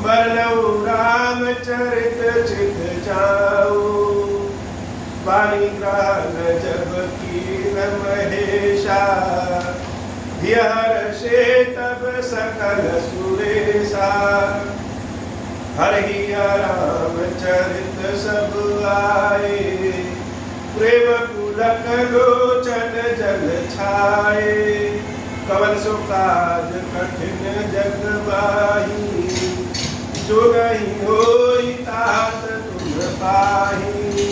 बरनऊ रामचरित चित जाऊ, वाणी ग्रहण जब कीन महेशा, हर्षे तब सकल सुरेशा। हरि रामचरित सब आए, प्रेम पुलक लोचन जल छाए। कवन सो काज कठिन जग बाही, जो नहीं होई तात तुम पाही।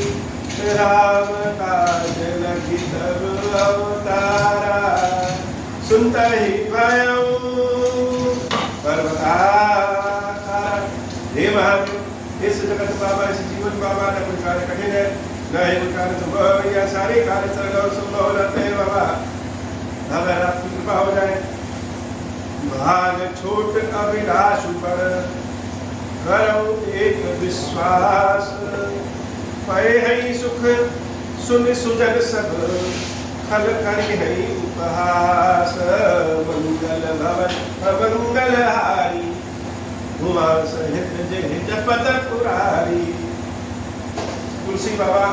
राम काज लगी तब अवतारा, सुनता ही भयऊ पर्वतारा। हे महादेव, इस जगत बाबा, इस जीवन बाबा, न कोई कार्य कठिन है, न ही कोई कार्य संभव, या सारे कार्य सरल और संभव रहते हैं बाबा। अगर आपकी कृपा हो जाए, भाग छोट अभिलाष पर करो एक विश्वास। पय है सुख सुन सुजन सब, खल करि है उपहास। मंगल भवन मंगल हारी, हुआ सहित जय जपत पुरारी। तुलसी बाबा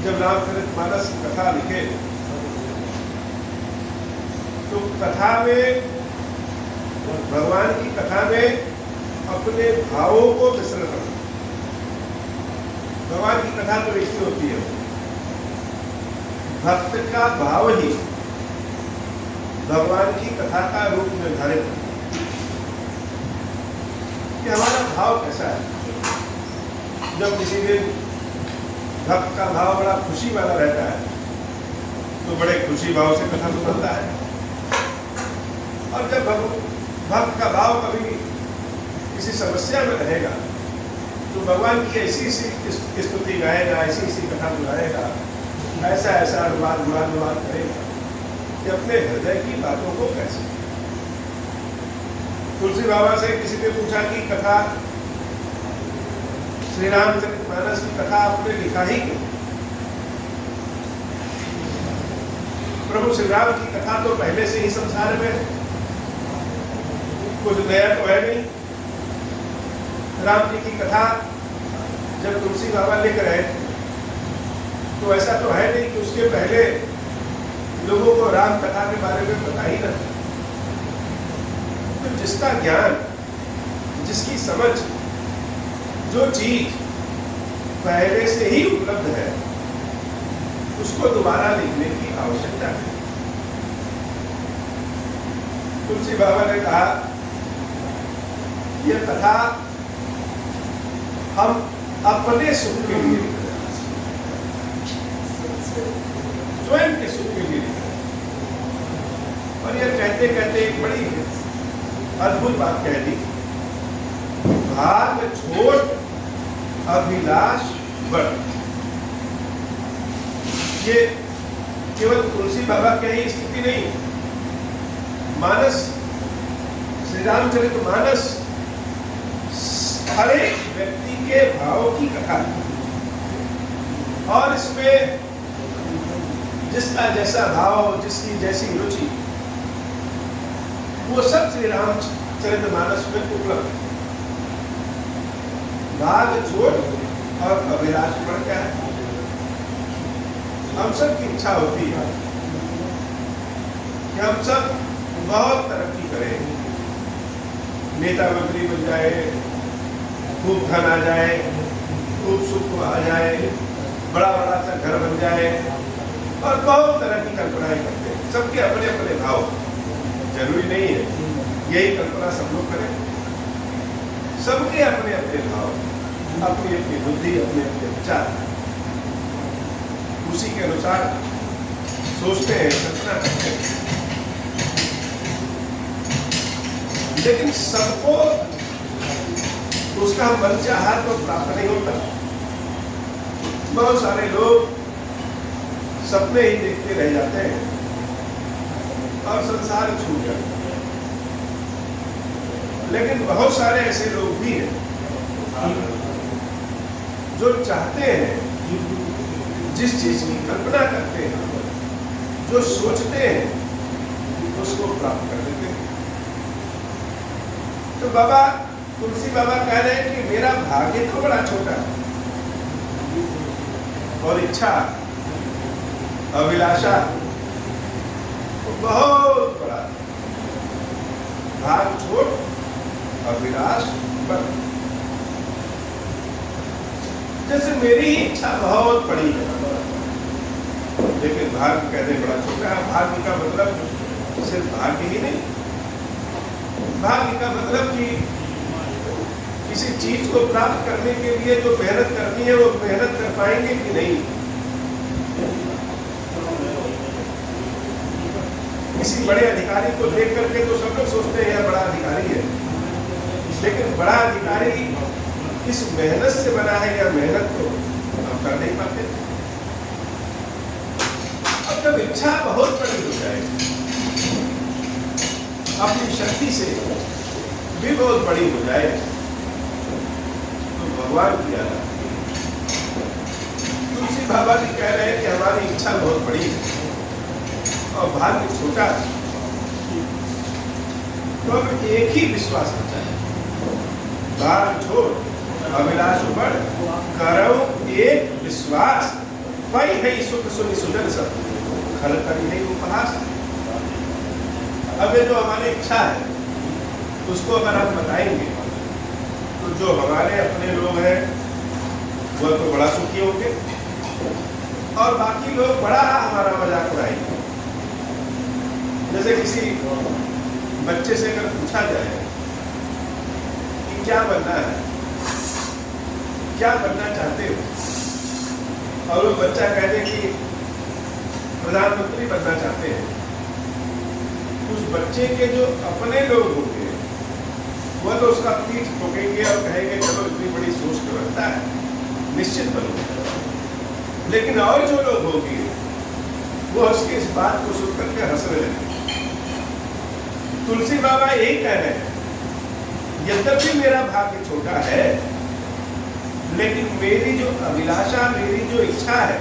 जब रामचरितमानस कथा लिखे तो कथा में, भगवान की कथा में अपने भावों को मिश्रण करना। भगवान की कथा तो ऐसी होती है, भक्त का भाव ही भगवान की कथा का रूप निर्धारित है कि हमारा भाव कैसा है। जब किसी दिन भक्त का भाव बड़ा खुशी वाला रहता है तो बड़े खुशी भाव से कथा सुनाता है, और जब भक्त का भाव कभी किसी समस्या में रहेगा तो भगवान की ऐसी ऐसी स्तुति गाएगा, ऐसी ऐसी कथा सुनाएगा, ऐसा ऐसा अनुवाद करेगा कि अपने हृदय की बातों को कैसे। तुलसी बाबा से किसी ने पूछा कि कथा, श्री रामचरितमानस की कथा आपने लिखा ही क्यों? प्रभु श्री राम की कथा तो पहले से ही संसार में है, कुछ नया तो है नहीं। राम जी की कथा जब तुलसी बाबा लिख रहे थे तो ऐसा तो है नहीं कि उसके पहले लोगों को राम कथा के बारे में पता ही न। तो जिसका ज्ञान, जिसकी समझ, जो चीज पहले से ही उपलब्ध है, उसको दोबारा लिखने की आवश्यकता है। तुलसी बाबा ने कहा यह कथा हम अपने सुख के लिए लिख रहे हैं, स्वयं के सुख के लिए लिख रहे हैं। और यह कहते कहते एक बड़ी अद्भुत बात कह दी, भाग छोट अभिलाष बढ़। ये केवल तुलसी बाबा की ही स्थिति नहीं, मानस, श्री रामचरितमानस हर एक व्यक्ति के भावों की कथा है, और इसमें जिसका जैसा भाव, जिसकी जैसी रुचि, वो सब श्री रामचरितमानस में उपलब्ध है। भाग छोट और अभिलाष बढ़ क्या है? हम सब की इच्छा होती है कि हम सब बहुत तरक्की करें, नेता मंत्री बन जाए, खूब धन आ जाए, खूब सुख आ जाए, बड़ा बड़ा सा घर बन जाए, और बहुत तरह की कल्पनाएं करते हैं। सबके अपने अपने भाव, जरूरी नहीं है यही कल्पना सब लोग करें। सबके अपने अपने भाव, अपनी अपनी बुद्धि, अपने अपने विचार, उसी के अनुसार सोचते हैं, कल्पना करते हैं। लेकिन सबको उसका मन चाहा तो प्राप्त नहीं होता। बहुत सारे लोग सपने ही देखते रह जाते हैं और संसार छूट जाता है। लेकिन बहुत सारे ऐसे लोग भी हैं जो चाहते हैं, जिस चीज की कल्पना करते हैं, जो सोचते हैं, उसको प्राप्त कर लेते हैं। तो बाबा तुलसी बाबा कह रहे हैं कि मेरा भाग्य तो बड़ा छोटा है और इच्छा अभिलाषा तो बहुत बड़ा। भाग छोट अभिलाष बड़। जैसे मेरी इच्छा बहुत बड़ी है लेकिन भाग्य कहते बड़ा छोटा है। भाग्य का मतलब सिर्फ भाग्य ही नहीं, भाग्य का मतलब कि किसी चीज को प्राप्त करने के लिए जो मेहनत करनी है वो मेहनत कर पाएंगे कि नहीं। किसी बड़े अधिकारी को देख करके तो सब लोग सोचते हैं यह बड़ा अधिकारी है, लेकिन बड़ा अधिकारी किस मेहनत से बना है या मेहनत को हम कर नहीं पाते। अब जब इच्छा बहुत बड़ी हो जाए, अपनी शक्ति से भी बहुत बड़ी हो जाए, तो भगवान किया। तुलसी बाबा जी कह रहे हैं कि हमारी इच्छा बहुत बड़ी है और भाग्य छोटा है, तो अब एक ही विश्वास बचा है। भाग छोड़ अभिलाष बढ़ करो एक विश्वास, वही है सुख सुनि सुजन सब खल करी नहीं उपहास। अब ये जो हमारी इच्छा है उसको अगर हम बताएंगे तो जो हमारे अपने लोग हैं वह तो बड़ा सुखी होंगे और बाकी लोग बड़ा हमारा मजाक उड़ाएंगे। जैसे किसी बच्चे से अगर पूछा जाए कि क्या बनना है, क्या बनना चाहते हो, और वो बच्चा कह दे कि प्रधानमंत्री बनना चाहते हैं, उस बच्चे के जो अपने लोग होंगे वह तो उसका पीठ ठोकेंगे और कहेंगे चलो इतनी बड़ी सोच के रखता है, निश्चित बनोगे। लेकिन और जो लोग होंगे वो उसकी इस बात को सुन करके हंसने लगेंगे। तुलसी बाबा यही कह रहे हैं, यद्यपि मेरा भाग्य छोटा है लेकिन मेरी जो अभिलाषा, मेरी जो इच्छा है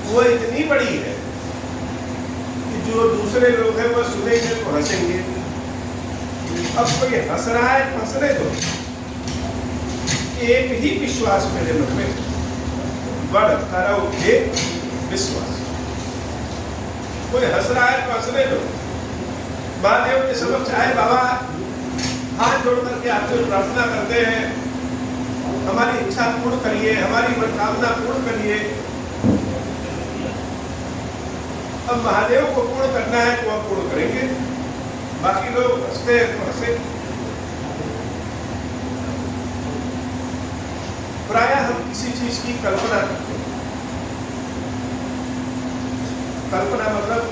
वो इतनी बड़ी है कि जो दूसरे लोग हैं वो सुनेंगे तो हंसेंगे। अब कोई हंस रहा है हंसने दो, एक ही विश्वास मेरे मन में, बड़ करो एक विश्वास। कोई हंस रहा है तो हंसने दो। महादेव के समक्ष आए बाबा, हाथ जोड़ करके आपसे प्रार्थना करते हैं, हमारी इच्छा पूर्ण करिए, हमारी मनोकामना पूर्ण करिए। अब महादेव को पूर्ण करना है तो आप पूर्ण करेंगे, बाकी लोग हंसते हैं तो हंसे। प्रायः हम किसी चीज की कल्पना करते हैं। कल्पना मतलब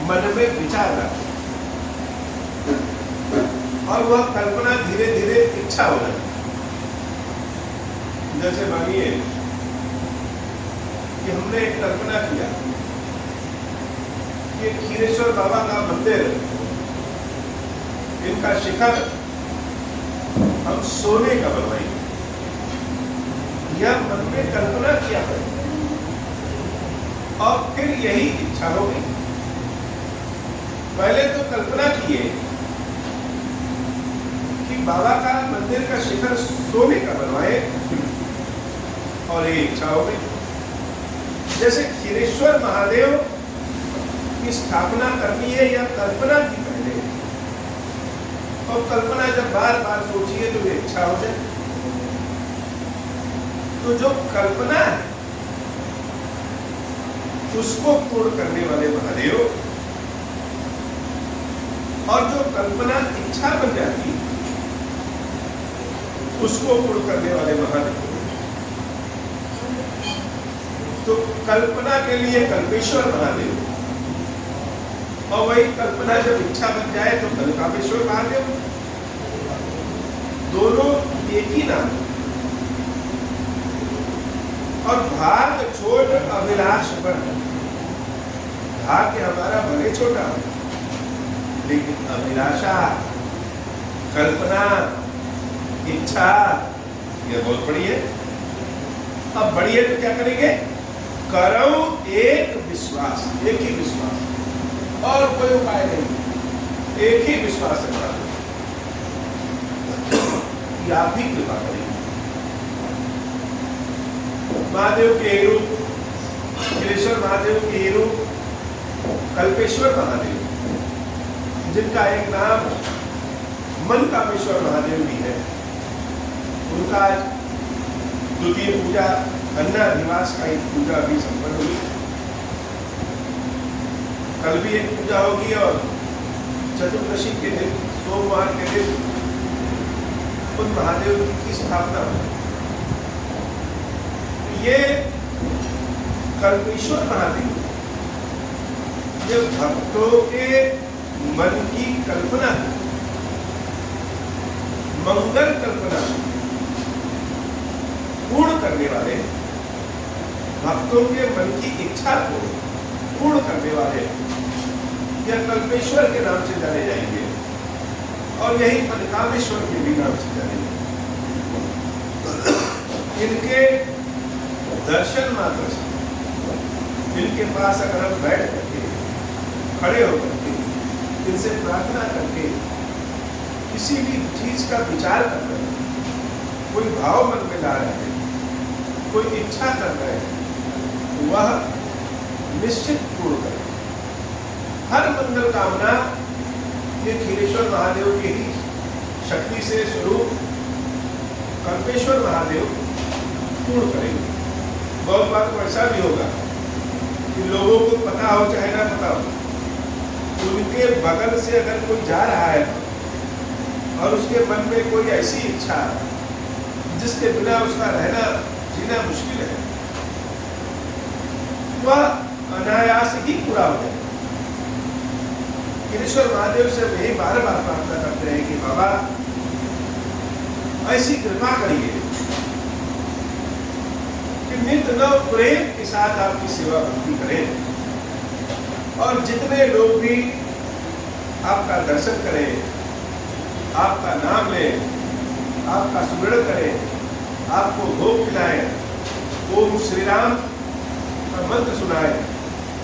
मन में विचार रखते और वह कल्पना धीरे धीरे इच्छा हो जाती। जैसे मानिए कि हमने एक कल्पना किया कि खीरेश्वर बाबा का मंदिर, इनका शिखर हम सोने का बनवाएंगे। यह मन में कल्पना किया है और फिर यही इच्छा होगी। पहले तो कल्पना किए कि बाबा का मंदिर का शिखर सोने का बनवाए और ये इच्छा हो गई। जैसे खीरेश्वर महादेव की स्थापना करनी है या कल्पना की पहले, और कल्पना जब बार बार सोचिए तो ये इच्छा हो जाए। तो जो कल्पना है उसको पूर्ण करने वाले महादेव, और जो कल्पना इच्छा बन जाती उसको पूर्ण करने वाले महादेव। तो कल्पना के लिए कल्पेश्वर महादेव, और वही कल्पना जब इच्छा बन जाए तो कल्कामेश्वर महादेव। दोनों एक ही नाम। और भाग छोड़ अभिलाष पर, भाग्य हमारा भले छोटा लेकिन अभिलाषा, कल्पना, इच्छा यह बहुत बड़ी है। अब बड़ी है तो क्या करेंगे? करो एक विश्वास, एक ही विश्वास और कोई उपाय नहीं, एक ही विश्वास है। कि आप ही कृपा करेंगे। महादेव के रूप, खिलेश्वर महादेव के रूप कल्पेश्वर महादेव, जिनका एक नाम मनकामेश्वर महादेव भी है, उनका द्वितीय पूजा अन्नाधिवास का एक पूजा भी संपन्न हुई। कल भी एक पूजा होगी और चतुर्दशी के दिन, सोमवार के दिन उन महादेव की स्थापना होगी। ये कल्पेश्वर महादेव, ये भक्तों के मन की कल्पना है, मंगल कल्पना पूर्ण करने वाले, भक्तों के मन की इच्छा को पूर्ण करने वाले यह कल्पेश्वर के नाम से जाने जाएंगे और यही मनकामेश्वर के भी नाम से जाने जाएंगे। इनके दर्शन मात्र से, इनके पास अगर हम बैठ करके, खड़े होकर के, इनसे प्रार्थना करके किसी भी चीज का विचार कर रहे हैं, कोई भाव मन में ला रहे हैं, कोई इच्छा कर रहे हैं, वह निश्चित पूर्ण करें। हर मंगल कामना ये खिलेश्वर महादेव की ही शक्ति से स्वरूप कल्पेश्वर महादेव पूर्ण करेंगे। बहुत बार तो ऐसा भी होगा कि लोगों को पता हो चाहे ना पता हो, उनके बगल से अगर कोई जा रहा है और उसके मन में कोई ऐसी इच्छा जिसके बिना उसका रहना जीना मुश्किल है, वह अनायास ही पूरा हो जाए। खिलेश्वर महादेव से यही बार बार प्रार्थना करते हैं कि बाबा ऐसी कृपा करिए कि नित्य नव प्रेम के साथ आपकी सेवा भक्ति करें और जितने लोग भी आपका दर्शन करें, आपका नाम लें, आपका सुमिरन करें, आपको भोग खिलाएं, ओम श्री राम का मंत्र सुनाएं,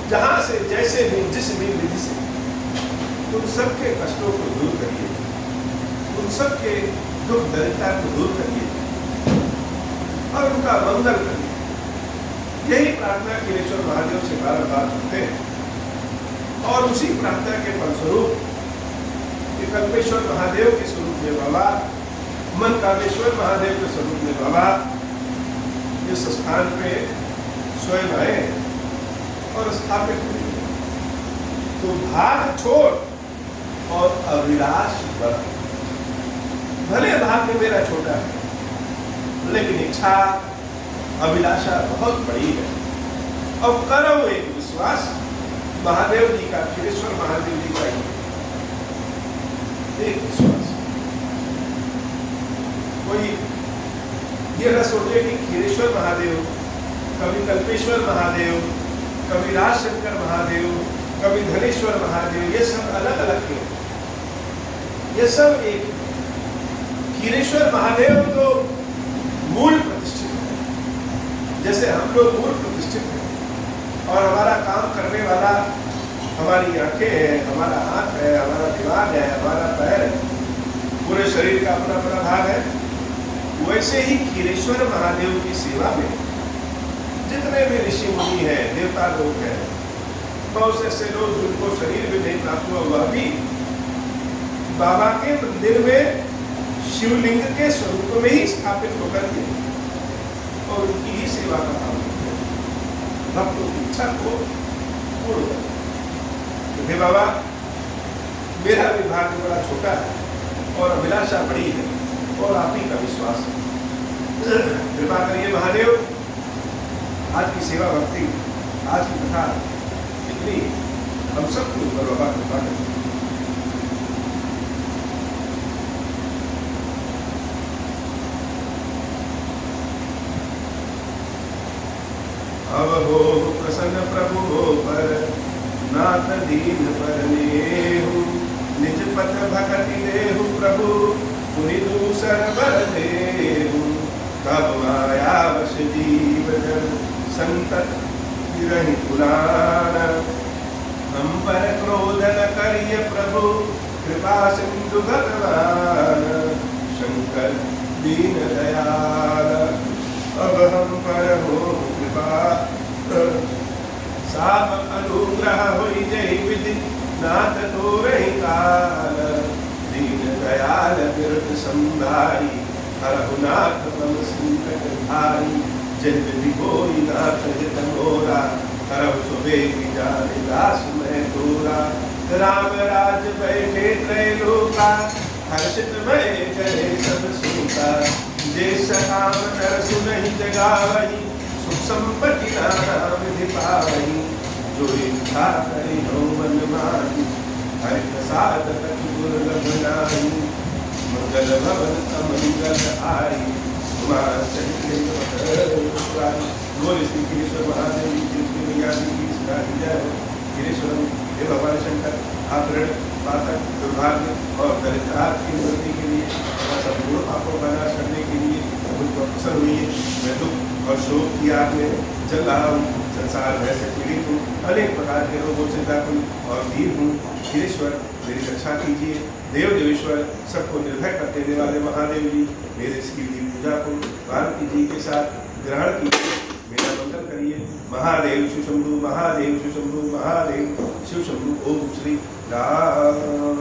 जहां से जैसे भी जिस भी विधि से उन सबके कष्टों को दूर करिए, उन सबके दुख दरिद्रता को दूर करिए और उनका मंगल करिए। यही प्रार्थना खिलेश्वर महादेव से बार-बार करते हैं और उसी प्रार्थना के फलस्वरूप कल्पेश्वर महादेव के स्वरूप में बाबा, मनकामेश्वर महादेव के स्वरूप में बाबा इस स्थान पे स्वयं आए और स्थापित हुए। तो भाग छोड़ और अभिलाष बढ़। भले भाग्य मेरा छोटा है, लेकिन इच्छा अभिलाषा बहुत बड़ी है। अब करो एक विश्वास महादेव जी का, खिलेश्वर महादेव जी का एक विश्वास। कोई ये न सोचे कि खिलेश्वर महादेव, कभी कल्पेश्वर महादेव, कभी राजशंकर महादेव, कभी धनेश्वर महादेव, ये सब अलग अलग क्यों? ये सब एक। खिलेश्वर महादेव तो मूल प्रतिष्ठित है, जैसे हम लोग मूल प्रतिष्ठित हैं और हमारा काम करने वाला हमारी आंखें हैं, हमारा हाथ है, हमारा दिमाग है, हमारा पैर है, पूरे शरीर का अपना अपना भाग है। वैसे ही खिलेश्वर महादेव की सेवा में जितने भी ऋषि मुनि हैं, देवता लोग हैं, बहुत से ऐसे लोग जिनको शरीर भी नहीं प्राप्त हुआ, वह भी बाबा के मंदिर में शिवलिंग के स्वरूप में ही स्थापित होकर के और उनकी ही सेवा का काम करते हैं, भक्तों की इच्छा को पूर्ण करते हैं। हे बाबा, मेरा भी भाग्य बड़ा छोटा है और अभिलाषा बड़ी है और आप ही का विश्वास है। कृपा करिए महादेव, आज की सेवा भक्ति, आज की कथा इतनी हम सबके ऊपर बाबा कृपा करें। अब हो प्रसन्न प्रभु हो पर नाथ दीन पर नेहु, निज पथ भगति देहु प्रभु पुनि दूसर बर देहु। कब माया वश जीव जन संतत गिरहि पुराण, हम पर क्रोध न करिय प्रभु कृपा सिंधु भगवान। शंकर दीन दयाल अब हम पर हो कृपा साप अनुग्रह होई जय विधि नाथ तो रही काल दीन दयाल विरत संधारी हरहु नाथ मम संकट भारी जन विधि कोई नाथ हित मोरा हरहु सुबेगी जाने दास मैं तोरा राम राज बैठे त्रैलोका हर्षित भय करे सब सुनता जैसा काम नर सुनहि जगावहि सुख संपत्ति नाना विधि पावहि जो इच्छा करे हो मन माही हरि प्रसाद कछु दुर्लभ नाहि मंगल भवन अमंगल आई उमा सहित बोल श्री कृष्ण महादेव की मैया की जय गिरीश्वर हे भगवान शंकर आप ऋण पातक दुर्भाग्य और दरिद्रात की निवृत्ति के लिए और संपूर्ण पापों का नाश करने के लिए मुझको प्रसन्न हुई। मैं दुख और शोक की आग में जल रहा हूँ, संसार भय से पीड़ित हूँ, अनेक प्रकार के रोगों से व्याकुल और वीर हूँ। गिरीश्वर मेरी रक्षा कीजिए। देव देवेश्वर सबको निर्भय कर देने वाले महादेव जी मेरे इसकी पूजा को पार्वती जी के साथ ग्रहण कीजिए, मेरा मंगल करिए। महादेव शिव शंभु महादेव शिव शंभु महादेव शिव शंभु ओम श्री राम।